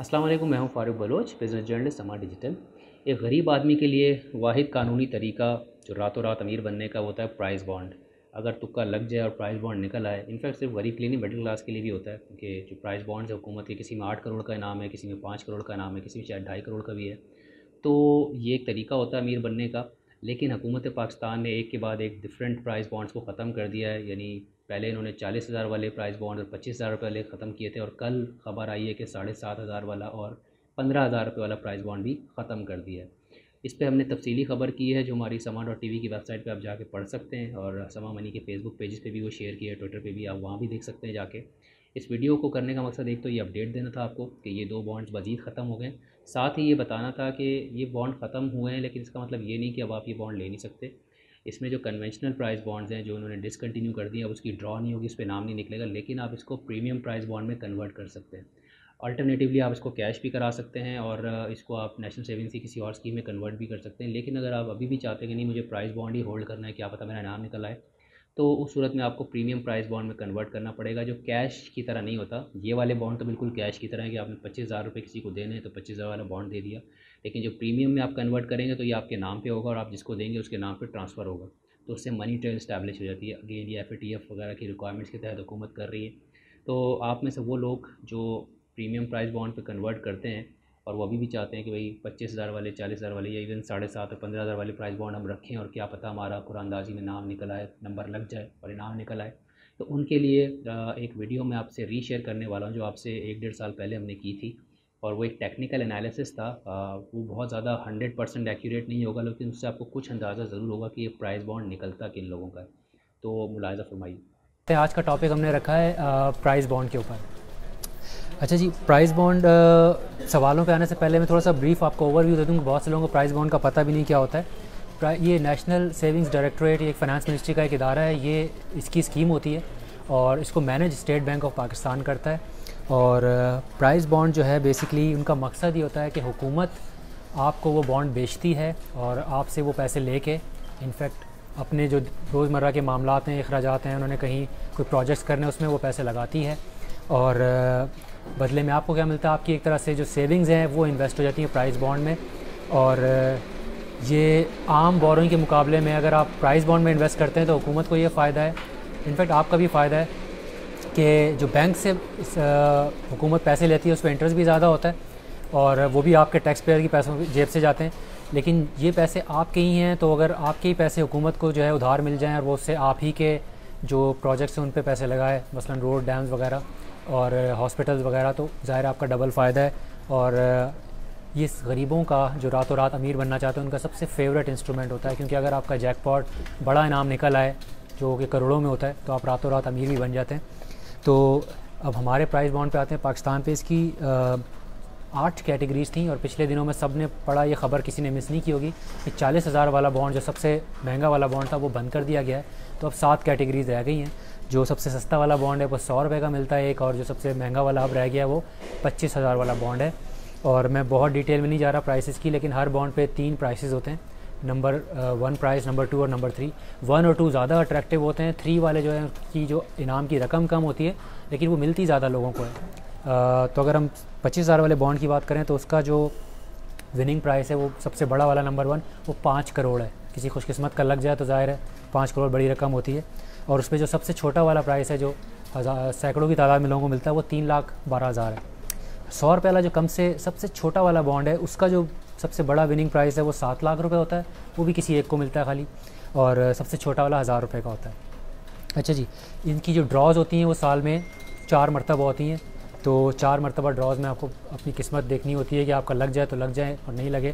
अस्सलाम वालेकुम, मैं हूं फ़ारूक बलोच, बिज़नेस जर्नलिस्ट समा डिजिटल। एक गरीब आदमी के लिए वाहिद कानूनी तरीका जो रातों रात अमीर बनने का होता है प्राइस बॉन्ड। अगर तुक्का लग जाए और प्राइस बॉन्ड निकल आए, इनफैक्ट सिर्फ गरीब के लिए नहीं, मिडिल क्लास के लिए भी होता है कि जो प्राइस बॉन्ड्स है हुकूमत के, किसी में 8 करोड़ का इनाम है, किसी में 5 करोड़ का इनाम है, किसी में शायद 2.5 करोड़ का भी है। तो ये एक तरीका होता है अमीर बनने का। लेकिन हुकूमत पाकिस्तान ने एक के बाद एक डिफरेंट प्राइस बॉन्ड्स को ख़त्म कर दिया है। यानी पहले इन्होंने 40,000 वाले प्राइस बॉन्ड और 25,000 रुपये वाले ख़त्म किए थे, और कल ख़बर आई है कि 7,500 वाला और 15,000 रुपये वाला प्राइस बॉन्ड भी ख़त्म कर दिया है। इस पे हमने तफसीली ख़बर की है, जो हमारी समा.tv की वेबसाइट पे आप जाके पढ़ सकते हैं, और समा मनी के फेसबुक पेजेस पे भी वो शेयर किया है, ट्विटर पे भी आप वहाँ भी देख सकते हैं जाके। इस वीडियो को करने का मकसद एक तो ये अपडेट देना था आपको कि ये 2 बॉन्ड्स मज़ीद ख़त्म हो गए। साथ ही ये बताना था कि ये बॉन्ड ख़त्म हुए हैं, लेकिन इसका मतलब ये नहीं कि अब आप ये बॉन्ड ले नहीं सकते। इसमें जो कन्वेंशनल प्राइस बॉन्ड्स हैं जो उन्होंने डिसकंटिन्यू कर दिए, अब उसकी ड्रॉ नहीं होगी, उस पे नाम नहीं निकलेगा, लेकिन आप इसको प्रीमियम प्राइस बॉन्ड में कन्वर्ट कर सकते हैं। अल्टरनेटिवली आप इसको कैश भी करा सकते हैं, और इसको आप नेशनल सेविंग्स की किसी और स्कीम में कन्वर्ट भी कर सकते हैं। लेकिन अगर आप अभी भी चाहते हैं कि नहीं, मुझे प्राइस बॉन्ड ही होल्ड करना है, क्या पता मेरा नाम निकल आए, तो उस सूरत में आपको प्रीमियम प्राइस बॉन्ड में कन्वर्ट करना पड़ेगा, जो कैश की तरह नहीं होता। ये वाले बॉन्ड तो बिल्कुल कैश की तरह है कि आपने 25,000 रुपये किसी को देने हैं तो 25,000 वाला बॉन्ड दे दिया। लेकिन जो प्रीमियम में आप कन्वर्ट करेंगे तो ये आपके नाम पे होगा, और आप जिसको देंगे उसके नाम पे ट्रांसफ़र होगा। तो उससे मनी ट्रेल इस्टेब्लिश हो जाती है। अगेन ये FATF वगैरह की रिक्वायरमेंट्स के तहत हुकूमत कर रही है। तो आप में से वो लोग जो प्रीमियम प्राइस बॉन्ड पे कन्वर्ट करते हैं, और वो अभी भी चाहते हैं कि भाई 25,000 वाले, 40,000 वाले, या इवन 7.5 और 15,000 वाले प्राइस बॉन्ड हम रखें, और क्या पता हमारा कुरानंदाजी में नाम निकल आए, नंबर लग जाए और इनाम निकल आए। तो उनके लिए एक वीडियो मैं आपसे रीशेयर करने वाला हूँ, जो आपसे 1-1.5 साल पहले हमने की थी। और वो एक टेक्निकल एनालिसिस था। वो बहुत ज़्यादा 100% एक्यूरेट नहीं होगा, लेकिन उससे आपको कुछ अंदाज़ा ज़रूर होगा कि ये प्राइस बॉन्ड निकलता किन लोगों का है। तो मुलाहिज़ा फरमाइए। आज का टॉपिक हमने रखा है प्राइस बॉन्ड के ऊपर। अच्छा जी, प्राइस बॉन्ड सवालों पे आने से पहले मैं थोड़ा सा ब्रीफ आपको ओवरव्यू दे दूँ। बहुत से लोगों को प्राइस बॉन्ड का पता भी नहीं क्या होता है। ये नेशनल सेविंग्स डायरेक्टरेट, ये एक फ़ाइनेंस मिनिस्ट्री का एक इदारा है। ये इसकी स्कीम होती है और इसको manage state bank of Pakistan करता है। और प्राइस बॉन्ड जो है बेसिकली उनका मकसद ये होता है कि हुकूमत आपको वो बॉन्ड बेचती है और आपसे वो पैसे लेके इनफैक्ट अपने जो रोज़मर्रा के मामलात हैं, अखराजात हैं, उन्होंने कहीं कोई प्रोजेक्ट्स करने उसमें वो पैसे लगाती है, और बदले में आपको क्या मिलता है, आपकी एक तरह से जो सेविंग्स हैं वो इन्वेस्ट हो जाती हैं प्राइस बॉन्ड में। और ये आम बोरोइंग के मुकाबले में अगर आप प्राइस बॉन्ड में इन्वेस्ट करते हैं तो हुकूमत को ये फ़ायदा है, इनफैक्ट आपका भी फ़ायदा है कि जो बैंक से हुकूमत पैसे लेती है उस पर इंटरेस्ट भी ज़्यादा होता है, और वो भी आपके टैक्स पेयर की पैसों जेब से जाते हैं। लेकिन ये पैसे आपके ही हैं, तो अगर आपके ही पैसे हुकूमत को जो है उधार मिल जाएँ और वो उससे आप ही के जो प्रोजेक्ट्स हैं उन पे पैसे लगाए, मसलन रोड, डैम्स वगैरह और हॉस्पिटल्स वगैरह, तो ज़ाहिर आपका डबल फ़ायदा है। और ये गरीबों का जो रातों रात अमीर बनना चाहते हैं उनका सबसे फेवरेट इंस्ट्रूमेंट होता है, क्योंकि अगर आपका जैकपॉट बड़ा इनाम निकल आए जो कि करोड़ों में होता है तो आप रातों रात अमीर भी बन जाते हैं। तो अब हमारे प्राइस बॉन्ड पे आते हैं। पाकिस्तान पे इसकी 8 कैटेगरीज़ थी, और पिछले दिनों में सब ने पढ़ा, ये ख़बर किसी ने मिस नहीं की होगी कि 40,000 वाला बॉन्ड जो सबसे महंगा वाला बॉन्ड था वो बंद कर दिया गया है। तो अब 7 कैटेगरीज़ रह गई हैं। जो सबसे सस्ता वाला बॉन्ड है वो 100 रुपये का मिलता है एक, और जो सबसे महंगा वाला अब रह गया है वो 25,000 वाला बॉन्ड है। और मैं बहुत डिटेल में नहीं जा रहा प्राइसेस की, लेकिन हर बॉन्ड पे 3 प्राइसेस होते हैं, नंबर 1 प्राइस, नंबर 2 और नंबर 3। 1 और 2 ज़्यादा अट्रैक्टिव होते हैं। 3 वाले जो है कि जो इनाम की रकम कम होती है लेकिन वो मिलती ज़्यादा लोगों को है। तो अगर हम 25,000 वाले बॉन्ड की बात करें तो उसका जो विनिंग प्राइस है वो सबसे बड़ा वाला नंबर 1 वो 5 करोड़ है। किसी खुशकिस्मत का लग जाए तो ज़ाहिर है 5 करोड़ बड़ी रकम होती है। और उसमें जो सबसे छोटा वाला प्राइस है जो सैकड़ों की तादाद में लोगों को मिलता है वो 3,12,000 है। 100 रुपये वाला जो कम से सबसे छोटा वाला बॉन्ड है उसका जो सबसे बड़ा विनिंग प्राइस है वो 7 लाख रुपए होता है, वो भी किसी एक को मिलता है खाली, और सबसे छोटा वाला 1,000 रुपये का होता है। अच्छा जी, इनकी जो ड्रॉज़ होती हैं वो साल में 4 मरतबा होती हैं। तो 4 मरतबा ड्रॉज़ में आपको अपनी किस्मत देखनी होती है कि आपका लग जाए तो लग जाए और नहीं लगे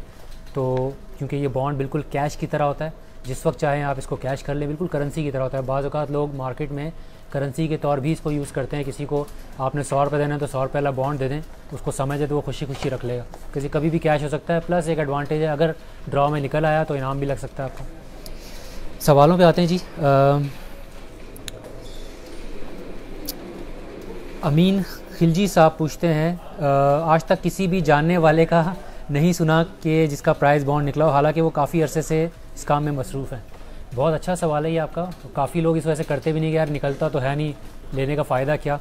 तो, क्योंकि ये बॉन्ड बिल्कुल कैश की तरह होता है, जिस वक्त चाहें आप इसको कैश कर लें, बिल्कुल करेंसी की तरह होता है। बाज़ औक़ात लोग मार्केट में करेंसी के तौर भी इसको यूज़ करते हैं। किसी को आपने 100 रुपये देना है तो 100 रुपये वाला बॉन्ड दे दें, उसको समझे तो वो खुशी खुशी रख लेगा, किसी कभी भी कैश हो सकता है। प्लस एक एडवांटेज है, अगर ड्रॉ में निकल आया तो इनाम भी लग सकता है आपको। सवालों पे आते हैं जी। अमीन खिलजी साहब पूछते हैं, आज तक किसी भी जानने वाले का नहीं सुना कि जिसका प्राइस बॉन्ड निकला हो, हालांकि वो काफ़ी अरसे से इस काम में मसरूफ़ हैं। बहुत अच्छा सवाल है ये आपका। तो काफ़ी लोग इस वजह से करते भी नहीं कि यार निकलता तो है नहीं, लेने का फ़ायदा क्या।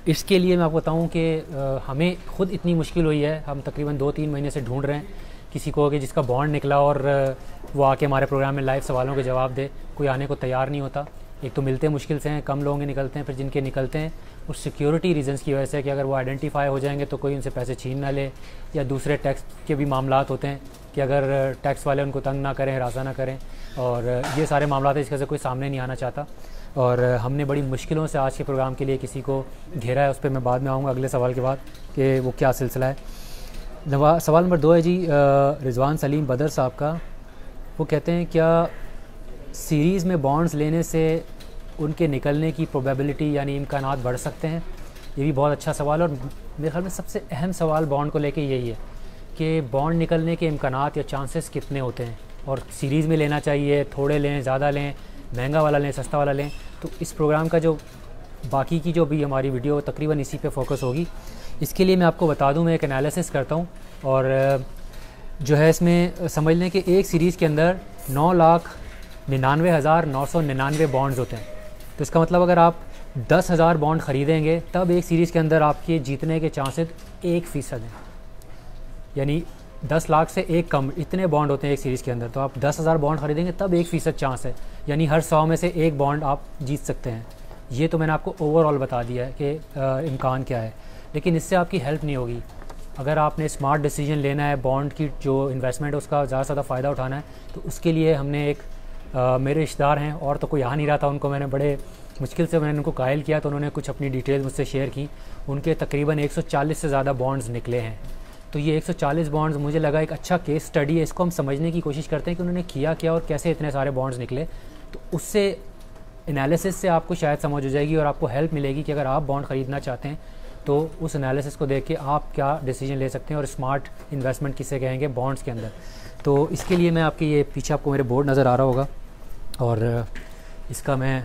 इसके लिए मैं आपको बताऊं कि हमें ख़ुद इतनी मुश्किल हुई है, हम तकरीबन 2-3 महीने से ढूंढ रहे हैं किसी को कि जिसका बॉन्ड निकला और वो आके हमारे प्रोग्राम में लाइव सवालों के जवाब दे। कोई आने को तैयार नहीं होता। एक तो मिलते मुश्किल से हैं, कम लोग निकलते हैं, फिर जिनके निकलते हैं उस सिक्योरिटी रीजंस की वजह से कि अगर वो आइडेंटिफाई हो जाएंगे तो कोई उनसे पैसे छीन ना ले, या दूसरे टैक्स के भी मामलात होते हैं कि अगर टैक्स वाले उनको तंग ना करें, हरासा ना करें, और ये सारे मामलात हैं, इसकी वजह से कोई सामने नहीं आना चाहता। और हमने बड़ी मुश्किलों से आज के प्रोग्राम के लिए किसी को घेरा है। उस पर मैं बाद में आऊँगा अगले सवाल के बाद कि वो क्या सिलसिला है। सवाल नंबर 2 है जी रिजवान सलीम बदर साहब का। वो कहते हैं क्या सीरीज़ में बॉन्ड्स लेने से उनके निकलने की प्रोबेबिलिटी यानी इम्कानात बढ़ सकते हैं? ये भी बहुत अच्छा सवाल है और मेरे ख्याल में सबसे अहम सवाल बॉन्ड को लेके यही है कि बॉन्ड निकलने के इम्कानात या चांसेस कितने होते हैं, और सीरीज़ में लेना चाहिए, थोड़े लें, ज़्यादा लें, महंगा वाला लें, सस्ता वाला लें। तो इस प्रोग्राम का जो बाकी की जो भी हमारी वीडियो तकरीबन इसी पे फोकस होगी। इसके लिए मैं आपको बता दूं, मैं एक एनालिसिस करता हूं और जो है इसमें समझ लें कि एक सीरीज़ के अंदर 9,99,999 बॉन्ड्स होते हैं। तो इसका मतलब अगर आप 10,000 बॉन्ड ख़रीदेंगे तब एक सीरीज़ के अंदर आपके जीतने के चांसेस 1% हैं, यानी 10 लाख से एक कम इतने बॉन्ड होते हैं एक सीरीज़ के अंदर। तो आप 10,000 बॉन्ड ख़रीदेंगे तब 1% चांस है, यानी हर 100 में से एक बॉन्ड आप जीत सकते हैं। ये तो मैंने आपको ओवरऑल बता दिया है कि इम्कान क्या है, लेकिन इससे आपकी हेल्प नहीं होगी। अगर आपने स्मार्ट डिसीजन लेना है, बॉन्ड की जो इन्वेस्टमेंट है उसका ज़्यादा से ज़्यादा फ़ायदा उठाना है, तो उसके लिए हमने एक मेरे रिश्तेदार हैं और तो कोई आ नहीं रहा था, उनको मैंने बड़े मुश्किल से मैंने उनको कायल किया, तो उन्होंने कुछ अपनी डिटेल्स मुझसे शेयर की। उनके तकरीबन 140 से ज़्यादा बॉन्ड्स निकले हैं। तो ये 140 बॉन्ड्स मुझे लगा एक अच्छा केस स्टडी है। इसको हम समझने की कोशिश करते हैं कि उन्होंने किया क्या और कैसे इतने सारे बॉन्ड्स निकले। तो उससे एनालिसिस से आपको शायद समझ हो जाएगी और आपको हेल्प मिलेगी कि अगर आप बॉन्ड ख़रीदना चाहते हैं तो उस एनालिसिस को देख के आप क्या डिसीजन ले सकते हैं और स्मार्ट इन्वेस्टमेंट किसे कहेंगे बॉन्ड्स के अंदर। तो इसके लिए मैं आपके ये पीछे आपको मेरे बोर्ड नज़र आ रहा होगा और इसका मैं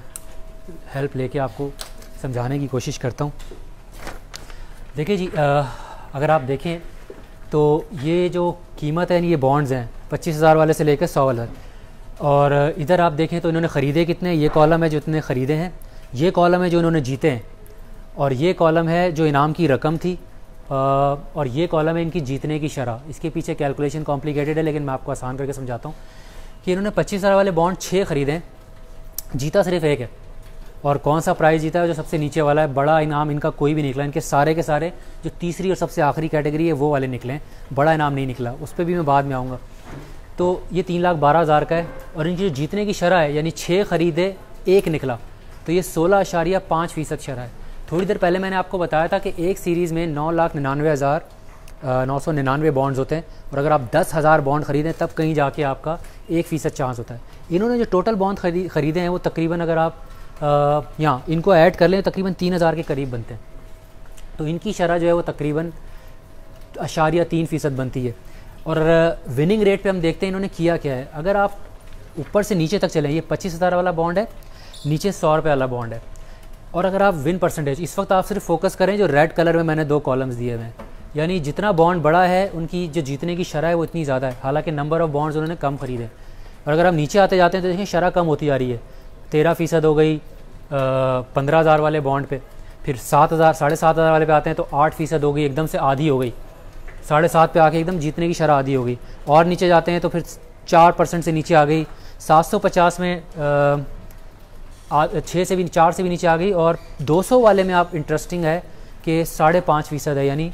हेल्प लेके आपको समझाने की कोशिश करता हूँ। देखिए जी, अगर आप देखें तो ये जो कीमत है ये बॉन्ड्स हैं 25,000 वाले से लेकर 100 वाले, और इधर आप देखें तो इन्होंने ख़रीदे कितने, ये कॉलम है जो इतने ख़रीदे हैं, ये कॉलम है जो इन्होंने जीते हैं, और ये कॉलम है जो इनाम की रकम थी, और ये कॉलम है इनकी जीतने की शरह। इसके पीछे कैलकुलेशन कॉम्प्लिकेटेड है लेकिन मैं आपको आसान करके समझाता हूँ कि इन्होंने 25,000 वाले बॉन्ड 6 ख़रीदे हैं, जीता सिर्फ एक है। और कौन सा प्राइस जीता है? जो सबसे नीचे वाला है। बड़ा इनाम इनका कोई भी निकला, इनके सारे के सारे जो तीसरी और सबसे आखिरी कैटेगरी है वो वाले निकले हैं, बड़ा इनाम नहीं निकला, उस पर भी मैं बाद में आऊँगा। तो ये 3,12,000 का है, और इनकी जो जीतने की शरह है यानी 6 ख़रीदे एक निकला, तो ये 16.5% शरह है। थोड़ी देर पहले मैंने आपको बताया था कि एक सीरीज़ में 9,99,999 बॉन्ड्स होते हैं, और अगर आप 10,000 बॉन्ड ख़रीदें तब कहीं जाके आपका 1% चांस होता है। इन्होंने जो टोटल बॉन्ड ख़रीदे हैं वो तकरीबन अगर आप यहाँ इनको ऐड कर लें तो तकरीबन 3,000 के करीब बनते हैं। तो इनकी शरह जो है वो तकरीबन 0.3% बनती है। और विनिंग रेट पे हम देखते हैं इन्होंने किया क्या है। अगर आप ऊपर से नीचे तक चलें, ये 25,000 वाला बॉन्ड है, नीचे 100 रुपये वाला बॉन्ड है, और अगर आप विन परसेंटेज इस वक्त आप सिर्फ फोकस करें जो रेड कलर में मैंने 2 कॉलम्स दिए हुए हैं, यानी जितना बॉन्ड बड़ा है उनकी जो जीतने की शरह है वो इतनी ज़्यादा है, हालांकि नंबर ऑफ़ बॉन्ड्स उन्होंने कम ख़रीदे। और अगर आप नीचे आते जाते हैं तो देखें शरह कम होती जा रही है, 13% हो गई 15,000 वाले बॉन्ड पे, फिर 7,000 7,500 वाले पे आते हैं तो 8% हो गई, एकदम से आधी हो गई, 7.5 पे आके एकदम जीतने की शरह आधी हो गई। और नीचे जाते हैं तो फिर 4% से नीचे आ गई, 750 में 6 से भी 4 से भी नीचे आ गई, और 200 वाले में आप इंटरेस्टिंग है कि 5.5% है, यानी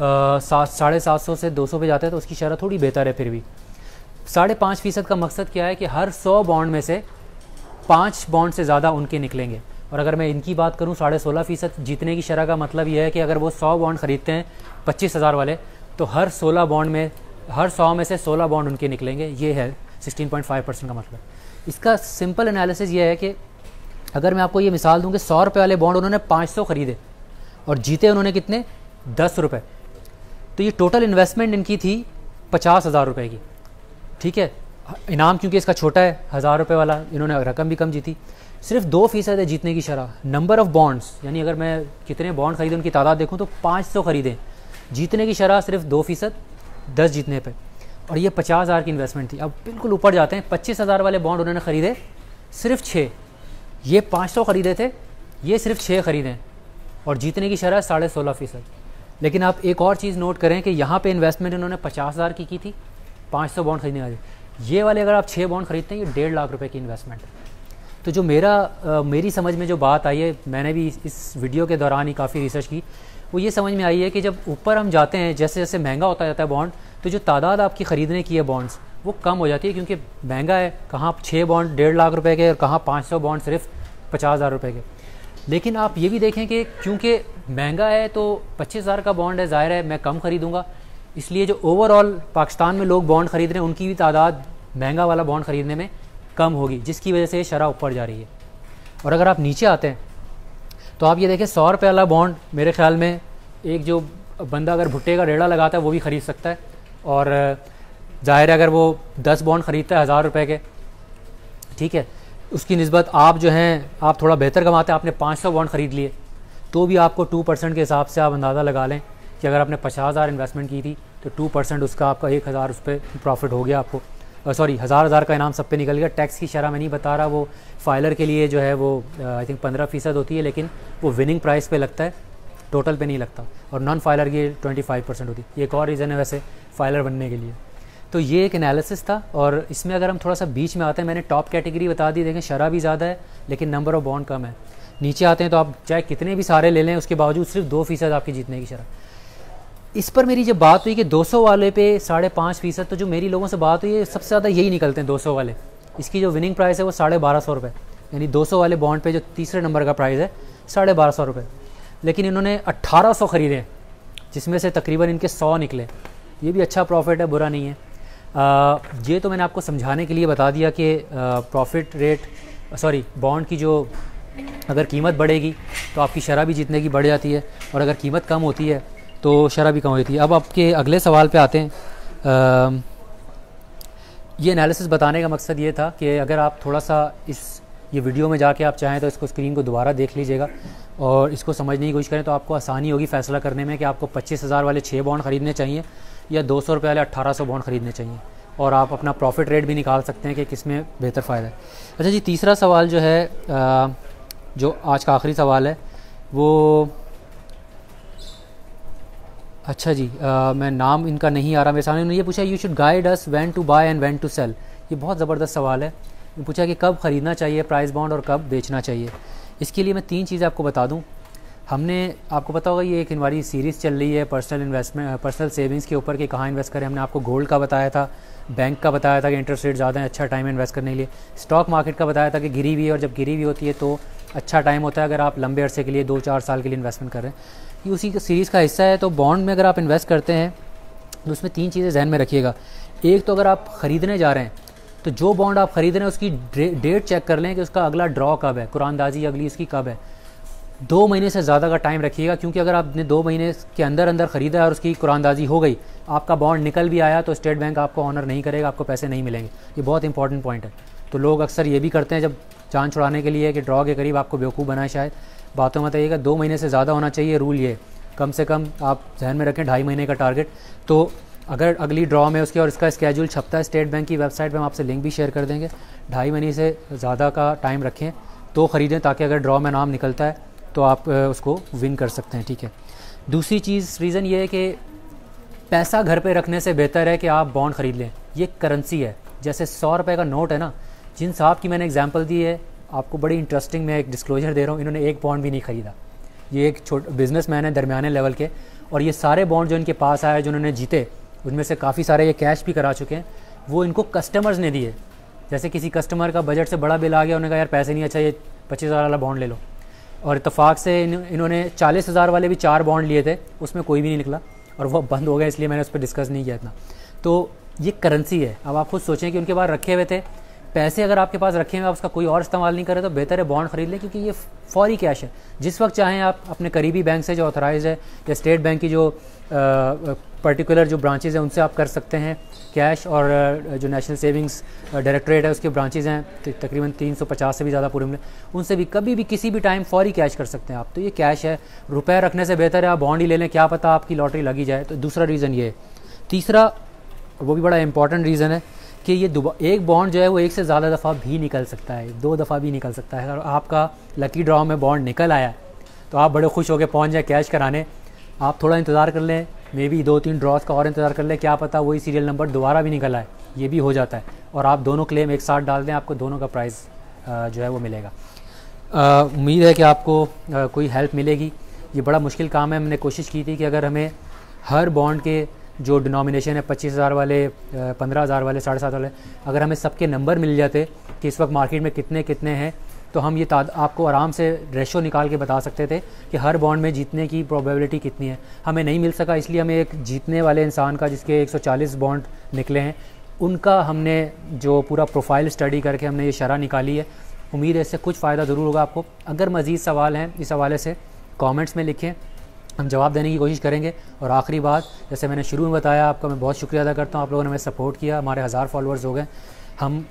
750 से 200 पे जाता है तो उसकी शरह थोड़ी बेहतर है। फिर भी 5.5% का मकसद क्या है कि हर 100 बॉन्ड में से 5 बॉन्ड से ज़्यादा उनके निकलेंगे। और अगर मैं इनकी बात करूँ 16.5% जीतने की शरह का मतलब यह है कि अगर वो 100 बॉन्ड ख़रीदते हैं 25,000 वाले तो हर 100 में से 16 बॉन्ड उनके निकलेंगे। ये है 16.5% का मतलब। इसका सिंपल एनालिसिस ये है कि अगर मैं आपको ये मिसाल दूँ कि 100 रुपये वाले बॉन्ड उन्होंने 500 ख़रीदे और जीते उन्होंने कितने 10 रुपये, तो ये टोटल इन्वेस्टमेंट इनकी थी 50,000 रुपये की। ठीक है, इनाम क्योंकि इसका छोटा है 1,000 रुपये वाला, इन्होंने रकम भी कम जीती। सिर्फ 2% है जीतने की शरह। नंबर ऑफ़ बॉन्ड्स यानी अगर मैं कितने बॉन्ड ख़रीदे उनकी तादाद देखूँ तो 500 ख़रीदे, जीतने की शरह सिर्फ 2%, 10 जीतने पे, और ये 50,000 की इन्वेस्टमेंट थी। अब बिल्कुल ऊपर जाते हैं, 25,000 वाले बॉन्ड उन्होंने ख़रीदे सिर्फ 6, ये 500 ख़रीदे थे, ये सिर्फ 6 ख़रीदे, और जीतने की शरह 16.5%। लेकिन आप एक और चीज़ नोट करें कि यहाँ पे इन्वेस्टमेंट इन्होंने 50,000 की थी 500 बॉन्ड खरीदने वाली। ये वाले अगर आप 6 बॉन्ड खरीदते हैं ये 1.5 लाख रुपए की इन्वेस्टमेंट है। तो जो मेरी समझ में जो बात आई है, मैंने भी इस वीडियो के दौरान ही काफ़ी रिसर्च की, वो ये समझ में आई है कि जब ऊपर हम जाते हैं, जैसे जैसे महंगा होता जाता है बॉन्ड, तो जो तादाद आपकी ख़रीदने की है बॉन्ड्स वो कम हो जाती है, क्योंकि महंगा है। कहाँ 6 बॉन्ड 1.5 लाख रुपए के और कहाँ 500 बॉन्ड सिर्फ 50,000 रुपये के। लेकिन आप ये भी देखें कि क्योंकि महंगा है तो 25,000 का बॉन्ड है, ज़ाहिर है मैं कम ख़रीदूँगा, इसलिए जो ओवरऑल पाकिस्तान में लोग बॉन्ड ख़रीद रहे हैं उनकी भी तादाद महंगा वाला बॉन्ड ख़रीदने में कम होगी, जिसकी वजह से शरह ऊपर जा रही है। और अगर आप नीचे आते हैं तो आप ये देखें 100 रुपये वाला बॉन्ड मेरे ख्याल में एक जो बंदा अगर भुट्टे का रेड़ा लगाता है वो भी ख़रीद सकता है। और ज़ाहिर है अगर वो 10 बॉन्ड ख़रीदता है 1,000 रुपये के, ठीक है, उसकी निस्बत आप जो हैं आप थोड़ा बेहतर कमाते हैं, आपने 500 बॉन्ड ख़रीद लिए, तो भी आपको 2% के हिसाब से आप अंदाज़ा लगा लें कि अगर आपने 50,000 इन्वेस्टमेंट की थी तो 2% उसका आपका 1,000 उस पर प्रॉफिट हो गया आपको। सॉरी, हज़ार का इनाम सब पे निकल गया। टैक्स की शरह मैं नहीं बता रहा, वो फाइलर के लिए जो है वो आई थिंक 15% होती है, लेकिन वो विनिंग प्राइस पे लगता है, टोटल पे नहीं लगता। और नॉन फाइलर की 25% होती है। ये एक और रीज़न है वैसे फाइलर बनने के लिए। तो ये एक एनालिसिस था। और इसमें अगर हम थोड़ा सा बीच में आते हैं, मैंने टॉप कैटेगरी बता दी, देखें शरह भी ज़्यादा है लेकिन नंबर ऑफ़ बॉन्ड कम है। नीचे आते हैं तो आप चाहे कितने भी सारे ले लें उसके बावजूद सिर्फ 2% आपकी जीतने की शरह। इस पर मेरी जब बात हुई कि 200 वाले पे 5.5%, तो जो मेरी लोगों से बात हुई है सबसे ज़्यादा यही निकलते हैं 200 वाले। इसकी जो विनिंग प्राइस है वो 1250 रुपये, यानी 200 वाले बॉन्ड पे जो तीसरे नंबर का प्राइस है 1250 रुपये। लेकिन इन्होंने 1800 ख़रीदे हैं, जिसमें से तकरीबन इनके 100 निकले। ये भी अच्छा प्रॉफिट है, बुरा नहीं है। ये तो मैंने आपको समझाने के लिए बता दिया कि प्रॉफिट रेट बॉन्ड की जो अगर कीमत बढ़ेगी तो आपकी शरह भी जीतने की बढ़ जाती है, और अगर कीमत कम होती है तो शरह भी कम होती है। अब आपके अगले सवाल पे आते हैं। ये एनालिसिस बताने का मकसद ये था कि अगर आप थोड़ा सा ये वीडियो में जाके आप चाहें तो इसको स्क्रीन को दोबारा देख लीजिएगा और इसको समझने की कोशिश करें, तो आपको आसानी होगी फ़ैसला करने में कि आपको 25,000 वाले 6 बॉन्ड ख़रीदने चाहिए या 200 रुपये वाले 1800 बॉन्ड ख़रीदने चाहिए, और आप अपना प्रॉफिट रेट भी निकाल सकते हैं कि किस में बेहतर फ़ायदा है। अच्छा जी, तीसरा सवाल जो है जो आज का आखिरी सवाल है वो, अच्छा जी, मैं नाम इनका नहीं आ रहा मेरे सामने। उन्होंने ये पूछा, you should guide us when to buy and when to sell. ये बहुत ज़बरदस्त सवाल है। पूछा कि कब ख़रीदना चाहिए प्राइस बॉन्ड और कब बेचना चाहिए। इसके लिए मैं 3 चीज़ें आपको बता दूं। हमने, आपको पता होगा, ये एक हमारी सीरीज़ चल रही है पर्सनल सेविंग्स के ऊपर कि कहाँ इन्वेस्ट करें। हमने आपको गोल्ड का बताया था, बैंक का बताया था कि इंटरेस्ट रेट ज़्यादा है, अच्छा टाइम है इन्वेस्ट करने के लिए। स्टॉक मार्केट का बताया था कि गिरी हुई है, और जब गिरी हुई होती है तो अच्छा टाइम होता है अगर आप लंबे अरसे के लिए 2-4 साल के लिए इन्वेस्टमेंट कर रहे हैं। ये उसी सीरीज़ का हिस्सा है। तो बॉन्ड में अगर आप इन्वेस्ट करते हैं तो उसमें 3 चीज़ें जहन में रखिएगा। एक तो अगर आप ख़रीदने जा रहे हैं तो जो बॉन्ड आप ख़रीद रहे हैं उसकी डेट चेक कर लें कि उसका अगला ड्रॉ कब है, कुरानदाजी अगली उसकी कब है। 2 महीने से ज़्यादा का टाइम रखिएगा, क्योंकि अगर आपने 2 महीने के अंदर ख़रीदा है और उसकी कुरानदाजी हो गई, आपका बॉन्ड निकल भी आया, तो स्टेट बैंक आपको ऑनर नहीं करेगा, आपको पैसे नहीं मिलेंगे। ये बहुत इंपॉर्टेंट पॉइंट है। तो लोग अक्सर ये भी करते हैं जब जान छुड़ाने के लिए कि ड्रॉ के करीब आपको बेवकूफ़ बनाए, शायद बातों में बताइएगा 2 महीने से ज़्यादा होना चाहिए रूल। ये कम से कम आप जहन में रखें 2.5 महीने का टारगेट। तो अगर अगली ड्रॉ में उसकी और इसका स्केड्यूल छपता है स्टेट बैंक की वेबसाइट पे, हम आपसे लिंक भी शेयर कर देंगे। 2.5 महीने से ज़्यादा का टाइम रखें तो ख़रीदें, ताकि अगर ड्रॉ में नाम निकलता है तो आप उसको विन कर सकते हैं, ठीक है। दूसरी चीज़, रीज़न ये है कि पैसा घर पे रखने से बेहतर है कि आप बॉन्ड ख़रीद लें। ये करेंसी है, जैसे 100 रुपये का नोट है ना। जिन साहब की मैंने एग्जांपल दी है, आपको बड़ी इंटरेस्टिंग मैं एक डिस्क्लोजर दे रहा हूँ, इन्होंने एक बॉन्ड भी नहीं ख़रीदा। ये एक बिजनेसमैन है दरमियाने लेवल के, और ये सारे बॉन्ड जो इनके पास आए, जो उन्होंने जीते, उनमें से काफ़ी सारे ये कैश भी करा चुके हैं। वो इनको कस्टमर्स ने दिए। जैसे किसी कस्टमर का बजट से बड़ा बिल आ गया, उन्होंने कहा यार पैसे नहीं, अच्छा ये 25,000 वाला बॉन्ड ले लो, और इत्तेफाक से इन्होंने 40,000 वाले भी 4 बॉन्ड लिए थे, उसमें कोई भी नहीं निकला और वो बंद हो गया, इसलिए मैंने उस पर डिस्कस नहीं किया इतना। तो ये करेंसी है। अब आप खुद सोचें कि उनके पास रखे हुए थे पैसे, अगर आपके पास रखे हुए आप उसका कोई और इस्तेमाल नहीं करें तो बेहतर है बॉन्ड खरीद लें, क्योंकि ये फौरी कैश है। जिस वक्त चाहें आप अपने करीबी बैंक से जो ऑथराइज है, या स्टेट बैंक की जो पर्टिकुलर जो ब्रांचेज़ हैं उनसे आप कर सकते हैं कैश, और जो नेशनल सेविंग्स डायरेक्टरेट है उसके ब्रांचेज़ हैं तकरीबन 350 से भी ज़्यादा पूरे में, उनसे भी कभी भी किसी भी टाइम फौरी कैश कर सकते हैं आप। तो ये कैश है, रुपए रखने से बेहतर है आप बॉन्ड ही ले लें, क्या पता आपकी लॉटरी लगी जाए। तो दूसरा रीज़न ये है। तीसरा, वो भी बड़ा इंपॉर्टेंट रीज़न है कि ये एक बॉन्ड जो है वो एक से ज़्यादा दफ़ा भी निकल सकता है, 2 दफ़ा भी निकल सकता है। अगर आपका लकी ड्रॉ में बॉन्ड निकल आया तो आप बड़े खुश होकर पहुँच जाए कैश कराने। आप थोड़ा इंतज़ार कर लें, मे बी 2-3 ड्रॉज का और इंतज़ार कर लें, क्या पता वही सीरियल नंबर दोबारा भी निकल आए, ये भी हो जाता है। और आप दोनों क्लेम एक साथ डाल दें, आपको दोनों का प्राइस जो है वो मिलेगा। उम्मीद है कि आपको कोई हेल्प मिलेगी। ये बड़ा मुश्किल काम है। हमने कोशिश की थी कि अगर हमें हर बॉन्ड के जो डिनोमिनेशन है 25,000 वाले, 15,000 वाले, 7.5 वाले, अगर हमें सबके नंबर मिल जाते कि इस वक्त मार्केट में कितने कितने हैं, तो हम ये आपको आराम से रेशो निकाल के बता सकते थे कि हर बॉन्ड में जीतने की प्रोबेबिलिटी कितनी है। हमें नहीं मिल सका, इसलिए हमें एक जीतने वाले इंसान का जिसके 140 बॉन्ड निकले हैं, उनका हमने जो पूरा प्रोफाइल स्टडी करके हमने ये शरह निकाली है। उम्मीद है इससे कुछ फ़ायदा ज़रूर होगा आपको। अगर मज़ीद सवाल हैं इस हवाले से कमेंट्स में लिखें, हम जवाब देने की कोशिश करेंगे। और आखिरी बात, जैसे मैंने शुरू में बताया, आपका मैं बहुत शुक्रिया अदा करता हूँ, आप लोगों ने हमें सपोर्ट किया, हमारे 1000 फॉलोअर्स हो गए। हम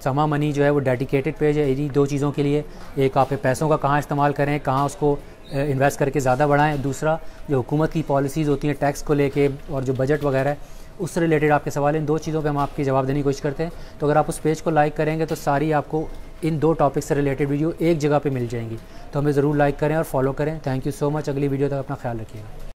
समा मनी जो है वो डेडिकेटेड पेज है इन्हीं 2 चीज़ों के लिए। एक, आप पैसों का कहाँ इस्तेमाल करें, कहाँ उसको इन्वेस्ट करके ज़्यादा बढ़ाएं। दूसरा, जो हुकूमत की पॉलिसीज़ होती हैं टैक्स को लेके और जो बजट वगैरह है उससे रिलेटेड आपके सवाल, इन 2 चीज़ों पे हम आपकी जवाब देने की कोशिश करते हैं। तो अगर आप उस पेज को लाइक करेंगे तो सारी आपको इन 2 टॉपिक से रिलेटेड वीडियो एक जगह पे मिल जाएंगी। तो हमें ज़रूर लाइक करें और फॉलो करें। Thank you so much. अगली वीडियो तक अपना ख्याल रखिएगा।